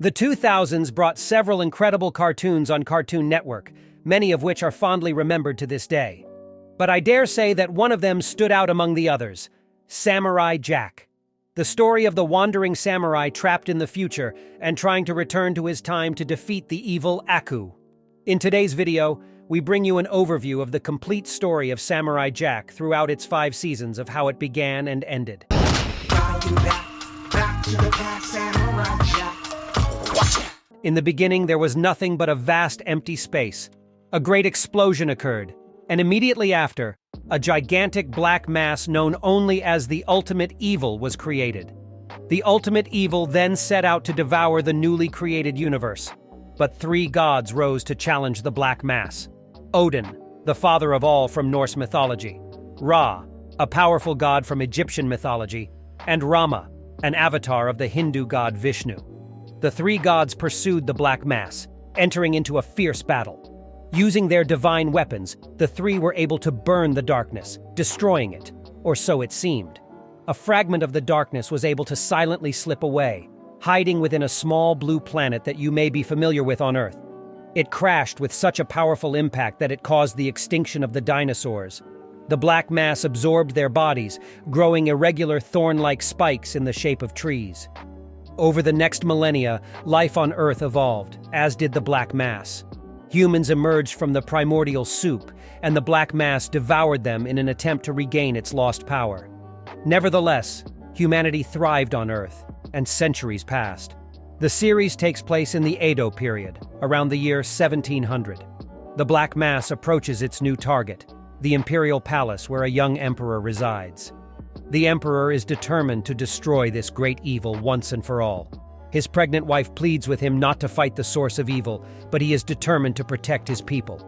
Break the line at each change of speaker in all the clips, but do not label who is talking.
The 2000s brought several incredible cartoons on Cartoon Network, many of which are fondly remembered to this day. But I dare say that one of them stood out among the others: Samurai Jack. The story of the wandering samurai trapped in the future and trying to return to his time to defeat the evil Aku. In today's video, we bring you an overview of the complete story of Samurai Jack throughout its 5 seasons of how it began and ended. In the beginning, there was nothing but a vast empty space. A great explosion occurred, and immediately after, a gigantic black mass known only as the Ultimate Evil was created. The Ultimate Evil then set out to devour the newly created universe. But 3 gods rose to challenge the black mass: Odin, the father of all from Norse mythology; Ra, a powerful god from Egyptian mythology; and Rama, an avatar of the Hindu god Vishnu. The 3 gods pursued the black mass, entering into a fierce battle. Using their divine weapons, the 3 were able to burn the darkness, destroying it, or so it seemed. A fragment of the darkness was able to silently slip away, hiding within a small blue planet that you may be familiar with on Earth. It crashed with such a powerful impact that it caused the extinction of the dinosaurs. The black mass absorbed their bodies, growing irregular thorn-like spikes in the shape of trees. Over the next millennia, life on Earth evolved, as did the black mass. Humans emerged from the primordial soup, and the black mass devoured them in an attempt to regain its lost power. Nevertheless, humanity thrived on Earth, and centuries passed. The series takes place in the Edo period, around the year 1700. The black mass approaches its new target, the imperial palace where a young emperor resides. The emperor is determined to destroy this great evil once and for all. His pregnant wife pleads with him not to fight the source of evil, but he is determined to protect his people.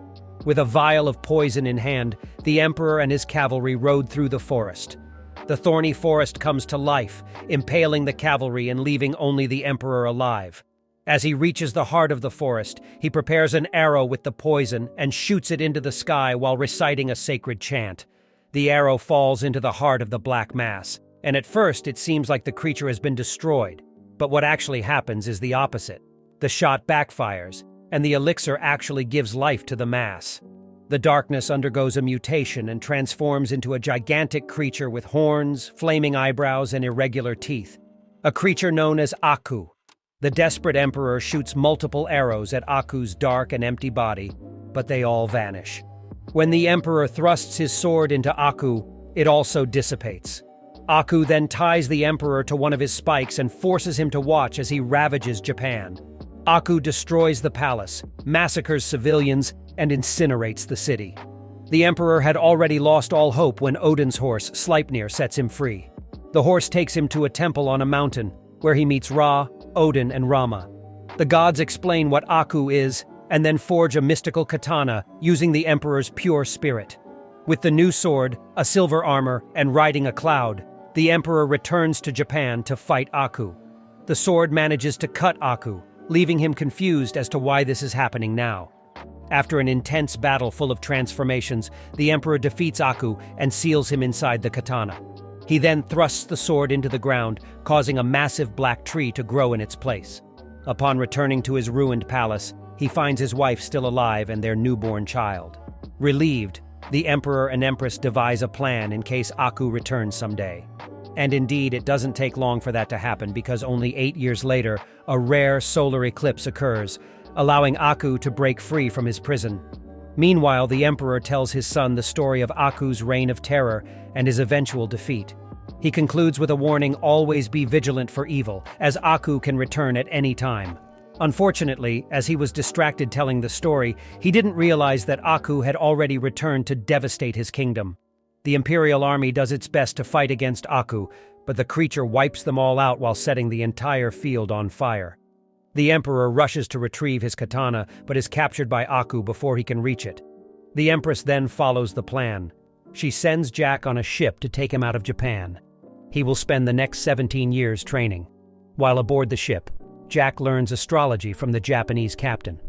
With a vial of poison in hand, the emperor and his cavalry rode through the forest. The thorny forest comes to life, impaling the cavalry and leaving only the emperor alive. As he reaches the heart of the forest, he prepares an arrow with the poison and shoots it into the sky while reciting a sacred chant. The arrow falls into the heart of the black mass, and at first it seems like the creature has been destroyed. But what actually happens is the opposite. The shot backfires, and the elixir actually gives life to the mass. The darkness undergoes a mutation and transforms into a gigantic creature with horns, flaming eyebrows, and irregular teeth. A creature known as Aku. The desperate emperor shoots multiple arrows at Aku's dark and empty body, but they all vanish. When the emperor thrusts his sword into Aku, it also dissipates. Aku then ties the emperor to one of his spikes and forces him to watch as he ravages Japan. Aku destroys the palace, massacres civilians, and incinerates the city. The emperor had already lost all hope when Odin's horse, Sleipnir, sets him free. The horse takes him to a temple on a mountain, where he meets Ra, Odin, and Rama. The gods explain what Aku is, and then forge a mystical katana using the emperor's pure spirit. With the new sword, a silver armor, and riding a cloud, the emperor returns to Japan to fight Aku. The sword manages to cut Aku, leaving him confused as to why this is happening now. After an intense battle full of transformations, the emperor defeats Aku and seals him inside the katana. He then thrusts the sword into the ground, causing a massive black tree to grow in its place. Upon returning to his ruined palace, he finds his wife still alive and their newborn child. Relieved, the emperor and empress devise a plan in case Aku returns someday. And indeed, it doesn't take long for that to happen, because only 8 years later, a rare solar eclipse occurs, allowing Aku to break free from his prison. Meanwhile, the emperor tells his son the story of Aku's reign of terror and his eventual defeat. He concludes with a warning: always be vigilant for evil, as Aku can return at any time. Unfortunately, as he was distracted telling the story, he didn't realize that Aku had already returned to devastate his kingdom. The Imperial Army does its best to fight against Aku, but the creature wipes them all out while setting the entire field on fire. The Emperor rushes to retrieve his katana, but is captured by Aku before he can reach it. The Empress then follows the plan. She sends Jack on a ship to take him out of Japan. He will spend the next 17 years training. While aboard the ship, Jack learns astrology from the Japanese captain.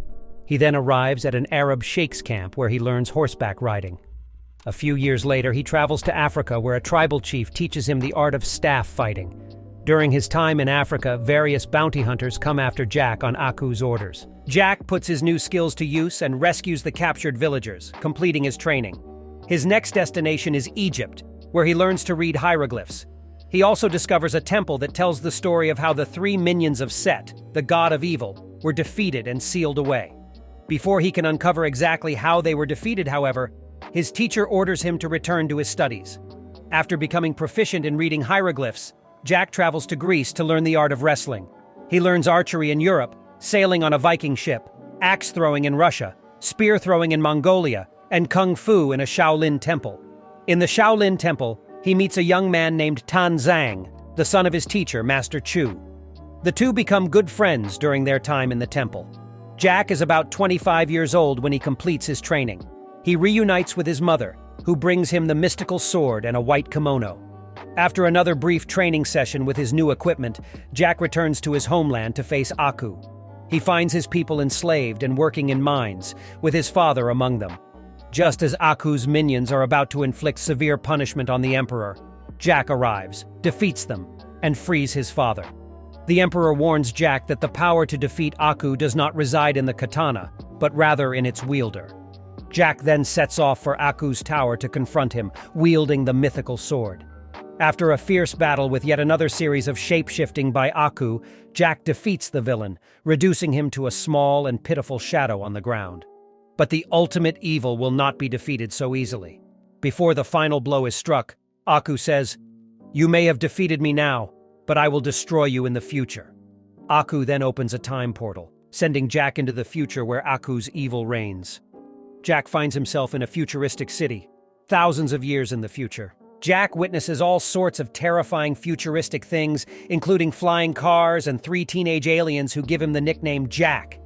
He then arrives at an Arab sheikh's camp where he learns horseback riding. A few years later, he travels to Africa where a tribal chief teaches him the art of staff fighting. During his time in Africa, various bounty hunters come after Jack on Aku's orders. Jack puts his new skills to use and rescues the captured villagers, completing his training. His next destination is Egypt, where he learns to read hieroglyphs. He also discovers a temple that tells the story of how the three minions of Set, the god of evil, were defeated and sealed away. Before he can uncover exactly how they were defeated, however, his teacher orders him to return to his studies. After becoming proficient in reading hieroglyphs, Jack travels to Greece to learn the art of wrestling. He learns archery in Europe, sailing on a Viking ship, axe throwing in Russia, spear throwing in Mongolia, and kung fu in a Shaolin temple. In the Shaolin temple, he meets a young man named Tan Zhang, the son of his teacher, Master Chu. The two become good friends during their time in the temple. Jack is about 25 years old when he completes his training. He reunites with his mother, who brings him the mystical sword and a white kimono. After another brief training session with his new equipment, Jack returns to his homeland to face Aku. He finds his people enslaved and working in mines, with his father among them. Just as Aku's minions are about to inflict severe punishment on the Emperor, Jack arrives, defeats them, and frees his father. The Emperor warns Jack that the power to defeat Aku does not reside in the katana, but rather in its wielder. Jack then sets off for Aku's tower to confront him, wielding the mythical sword. After a fierce battle with yet another series of shape-shifting by Aku, Jack defeats the villain, reducing him to a small and pitiful shadow on the ground. But the ultimate evil will not be defeated so easily. Before the final blow is struck, Aku says, "You may have defeated me now, but I will destroy you in the future." Aku then opens a time portal, sending Jack into the future where Aku's evil reigns. Jack finds himself in a futuristic city, thousands of years in the future. Jack witnesses all sorts of terrifying futuristic things, including flying cars and 3 teenage aliens who give him the nickname Jack.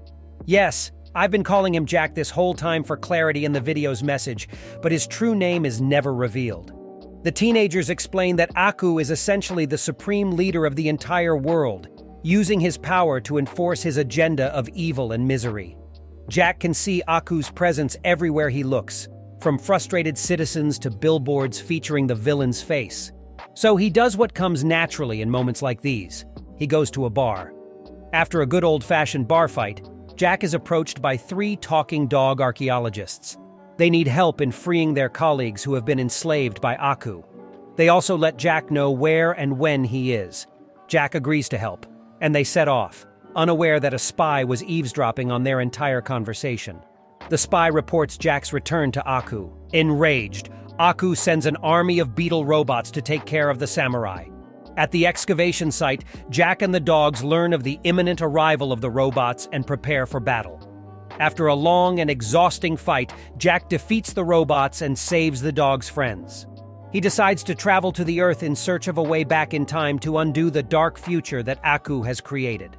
Yes, I've been calling him Jack this whole time for clarity in the video's message, but his true name is never revealed. The teenagers explain that Aku is essentially the supreme leader of the entire world, using his power to enforce his agenda of evil and misery. Jack can see Aku's presence everywhere he looks, from frustrated citizens to billboards featuring the villain's face. So he does what comes naturally in moments like these. He goes to a bar. After a good old-fashioned bar fight, Jack is approached by 3 talking dog archaeologists. They need help in freeing their colleagues who have been enslaved by Aku. They also let Jack know where and when he is. Jack agrees to help, and they set off, unaware that a spy was eavesdropping on their entire conversation. The spy reports Jack's return to Aku. Enraged, Aku sends an army of beetle robots to take care of the samurai. At the excavation site, Jack and the dogs learn of the imminent arrival of the robots and prepare for battle. After a long and exhausting fight, Jack defeats the robots and saves the dogs' friends. He decides to travel to the Earth in search of a way back in time to undo the dark future that Aku has created.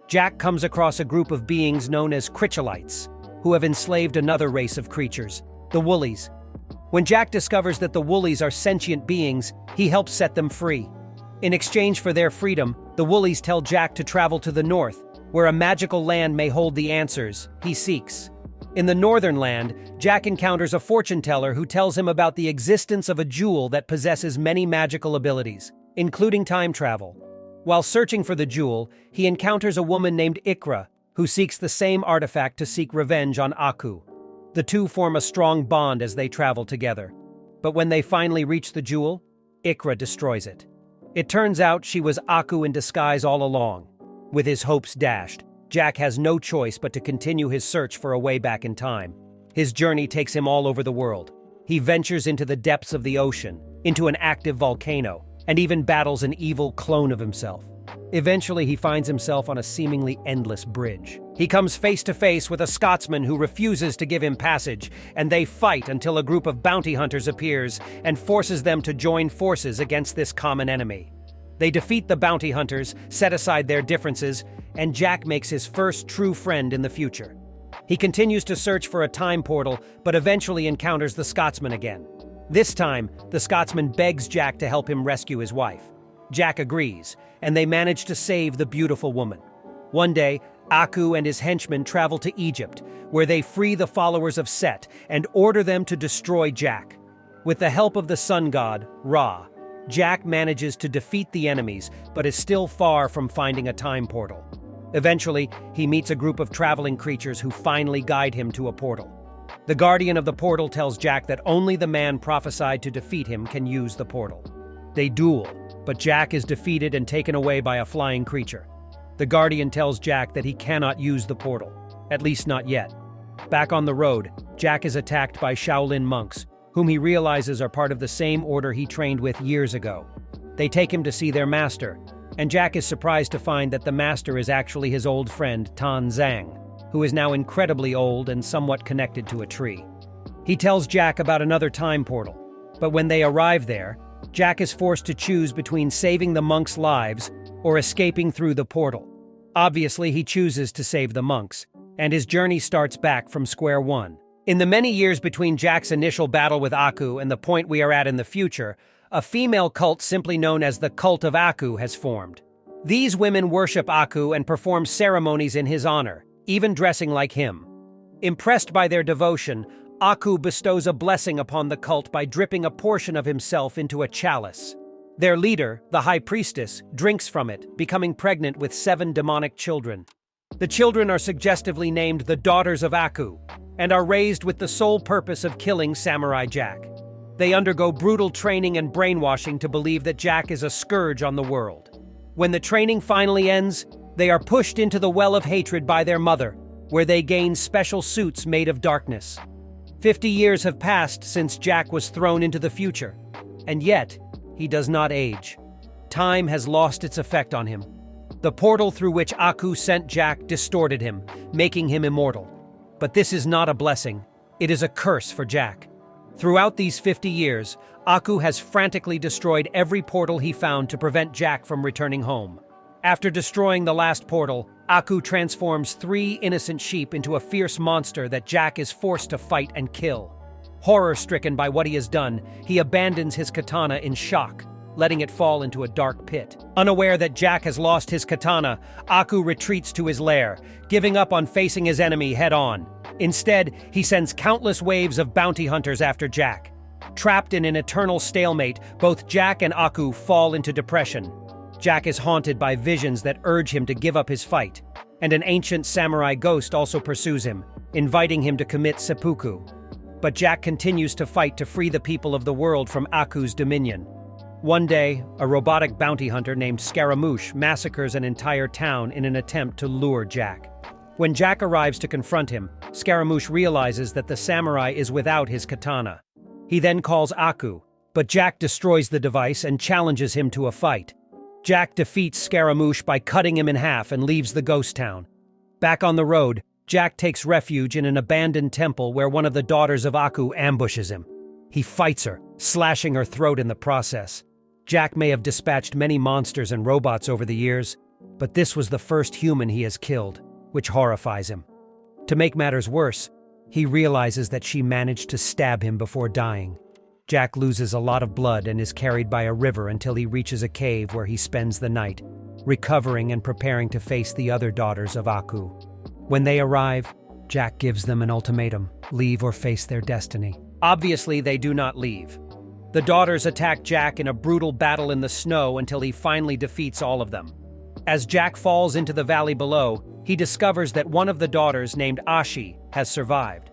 Jack comes across a group of beings known as Crycholites, who have enslaved another race of creatures, the Woolies. When Jack discovers that the Woolies are sentient beings, he helps set them free. In exchange for their freedom, the Woolies tell Jack to travel to the north, where a magical land may hold the answers he seeks. In the northern land, Jack encounters a fortune teller who tells him about the existence of a jewel that possesses many magical abilities, including time travel. While searching for the jewel, he encounters a woman named Ikra, who seeks the same artifact to seek revenge on Aku. The two form a strong bond as they travel together. But when they finally reach the jewel, Ikra destroys it. It turns out she was Aku in disguise all along. With his hopes dashed, Jack has no choice but to continue his search for a way back in time. His journey takes him all over the world. He ventures into the depths of the ocean, into an active volcano, and even battles an evil clone of himself. Eventually, he finds himself on a seemingly endless bridge. He comes face to face with a Scotsman who refuses to give him passage, and they fight until a group of bounty hunters appears and forces them to join forces against this common enemy. They defeat the bounty hunters, set aside their differences, and Jack makes his first true friend in the future. He continues to search for a time portal, but eventually encounters the Scotsman again. This time, the Scotsman begs Jack to help him rescue his wife. Jack agrees, and they manage to save the beautiful woman. One day, Aku and his henchmen travel to Egypt, where they free the followers of Set and order them to destroy Jack. With the help of the sun god, Ra, Jack manages to defeat the enemies, but is still far from finding a time portal. Eventually, he meets a group of traveling creatures who finally guide him to a portal. The guardian of the portal tells Jack that only the man prophesied to defeat him can use the portal. They duel, but Jack is defeated and taken away by a flying creature. The guardian tells Jack that he cannot use the portal, at least not yet. Back on the road, Jack is attacked by Shaolin monks, whom he realizes are part of the same order he trained with years ago. They take him to see their master, and Jack is surprised to find that the master is actually his old friend Tan Zhang, who is now incredibly old and somewhat connected to a tree. He tells Jack about another time portal, but when they arrive there, Jack is forced to choose between saving the monks' lives or escaping through the portal. Obviously, he chooses to save the monks, and his journey starts back from square one. In the many years between Jack's initial battle with Aku and the point we are at in the future, a female cult simply known as the Cult of Aku has formed. These women worship Aku and perform ceremonies in his honor, even dressing like him. Impressed by their devotion, Aku bestows a blessing upon the cult by dripping a portion of himself into a chalice. Their leader, the High Priestess, drinks from it, becoming pregnant with 7 demonic children. The children are suggestively named the Daughters of Aku, and are raised with the sole purpose of killing Samurai Jack. They undergo brutal training and brainwashing to believe that Jack is a scourge on the world. When the training finally ends, they are pushed into the well of hatred by their mother, where they gain special suits made of darkness. 50 years have passed since Jack was thrown into the future, and yet, he does not age. Time has lost its effect on him. The portal through which Aku sent Jack distorted him, making him immortal. But this is not a blessing, it is a curse for Jack. Throughout these 50 years, Aku has frantically destroyed every portal he found to prevent Jack from returning home. After destroying the last portal, Aku transforms 3 innocent sheep into a fierce monster that Jack is forced to fight and kill. Horror-stricken by what he has done, he abandons his katana in shock, letting it fall into a dark pit. Unaware that Jack has lost his katana, Aku retreats to his lair, giving up on facing his enemy head-on. Instead, he sends countless waves of bounty hunters after Jack. Trapped in an eternal stalemate, both Jack and Aku fall into depression. Jack is haunted by visions that urge him to give up his fight, and an ancient samurai ghost also pursues him, inviting him to commit seppuku. But Jack continues to fight to free the people of the world from Aku's dominion. One day, a robotic bounty hunter named Scaramouche massacres an entire town in an attempt to lure Jack. When Jack arrives to confront him, Scaramouche realizes that the samurai is without his katana. He then calls Aku, but Jack destroys the device and challenges him to a fight. Jack defeats Scaramouche by cutting him in half and leaves the ghost town. Back on the road, Jack takes refuge in an abandoned temple where one of the daughters of Aku ambushes him. He fights her, slashing her throat in the process. Jack may have dispatched many monsters and robots over the years, but this was the first human he has killed, which horrifies him. To make matters worse, he realizes that she managed to stab him before dying. Jack loses a lot of blood and is carried by a river until he reaches a cave where he spends the night, recovering and preparing to face the other daughters of Aku. When they arrive, Jack gives them an ultimatum: leave or face their destiny. Obviously, they do not leave. The daughters attack Jack in a brutal battle in the snow until he finally defeats all of them. As Jack falls into the valley below, he discovers that one of the daughters, named Ashi, has survived.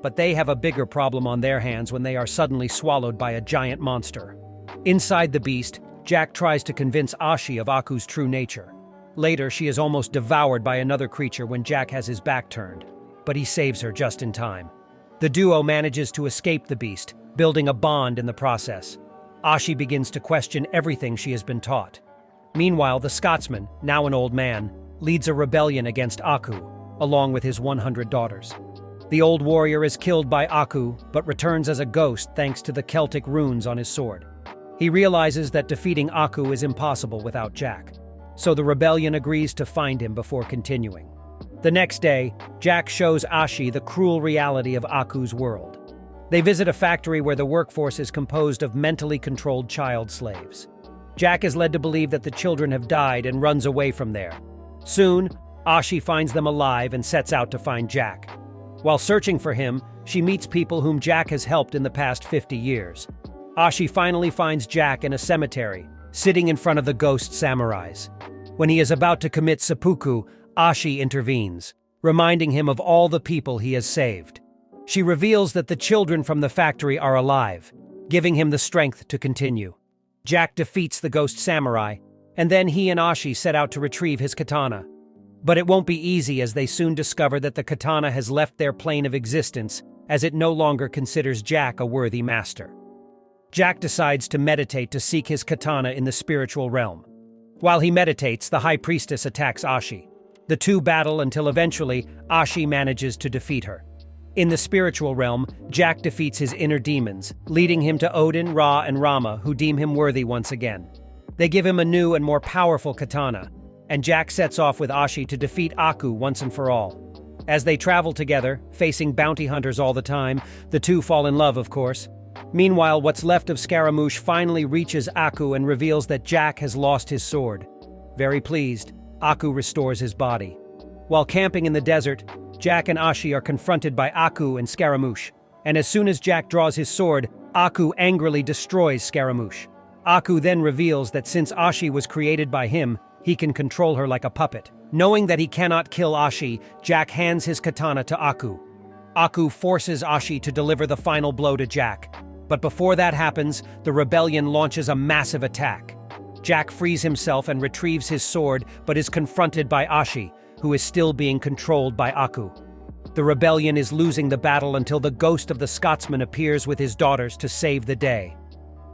But they have a bigger problem on their hands when they are suddenly swallowed by a giant monster. Inside the beast, Jack tries to convince Ashi of Aku's true nature. Later, she is almost devoured by another creature when Jack has his back turned, but he saves her just in time. The duo manages to escape the beast, building a bond in the process. Ashi begins to question everything she has been taught. Meanwhile, the Scotsman, now an old man, leads a rebellion against Aku, along with his 100 daughters. The old warrior is killed by Aku, but returns as a ghost thanks to the Celtic runes on his sword. He realizes that defeating Aku is impossible without Jack, so the rebellion agrees to find him before continuing. The next day, Jack shows Ashi the cruel reality of Aku's world. They visit a factory where the workforce is composed of mentally controlled child slaves. Jack is led to believe that the children have died and runs away from there. Soon, Ashi finds them alive and sets out to find Jack. While searching for him, she meets people whom Jack has helped in the past 50 years. Ashi finally finds Jack in a cemetery, sitting in front of the ghost samurais. When he is about to commit seppuku, Ashi intervenes, reminding him of all the people he has saved. She reveals that the children from the factory are alive, giving him the strength to continue. Jack defeats the ghost samurai, and then he and Ashi set out to retrieve his katana. But it won't be easy, as they soon discover that the katana has left their plane of existence, as it no longer considers Jack a worthy master. Jack decides to meditate to seek his katana in the spiritual realm. While he meditates, the High Priestess attacks Ashi. The two battle until eventually Ashi manages to defeat her. In the spiritual realm, Jack defeats his inner demons, leading him to Odin, Ra, and Rama, who deem him worthy once again. They give him a new and more powerful katana, and Jack sets off with Ashi to defeat Aku once and for all. As they travel together, facing bounty hunters all the time, the two fall in love, of course. Meanwhile, what's left of Scaramouche finally reaches Aku and reveals that Jack has lost his sword. Very pleased, Aku restores his body. While camping in the desert, Jack and Ashi are confronted by Aku and Scaramouche, and as soon as Jack draws his sword, Aku angrily destroys Scaramouche. Aku then reveals that since Ashi was created by him, he can control her like a puppet. Knowing that he cannot kill Ashi, Jack hands his katana to Aku. Aku forces Ashi to deliver the final blow to Jack. But before that happens, the rebellion launches a massive attack. Jack frees himself and retrieves his sword, but is confronted by Ashi, who is still being controlled by Aku. The rebellion is losing the battle until the ghost of the Scotsman appears with his daughters to save the day.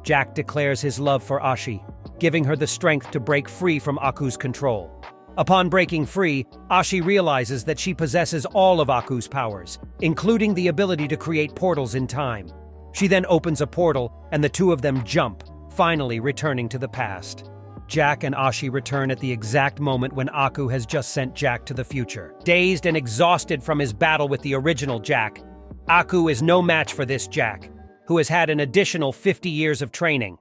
Jack declares his love for Ashi, giving her the strength to break free from Aku's control. Upon breaking free, Ashi realizes that she possesses all of Aku's powers, including the ability to create portals in time. She then opens a portal, and the two of them jump, finally returning to the past. Jack and Ashi return at the exact moment when Aku has just sent Jack to the future. Dazed and exhausted from his battle with the original Jack, Aku is no match for this Jack, who has had an additional 50 years of training.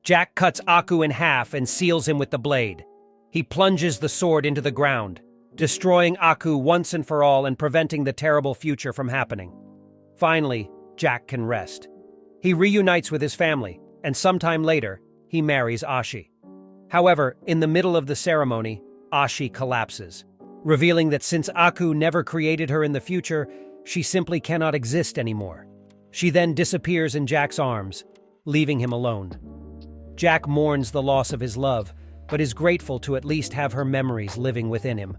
Jack cuts Aku in half and seals him with the blade. He plunges the sword into the ground, destroying Aku once and for all and preventing the terrible future from happening. Finally, Jack can rest. He reunites with his family, and sometime later, he marries Ashi. However, in the middle of the ceremony, Ashi collapses, revealing that since Aku never created her in the future, she simply cannot exist anymore. She then disappears in Jack's arms, leaving him alone. Jack mourns the loss of his love, but is grateful to at least have her memories living within him.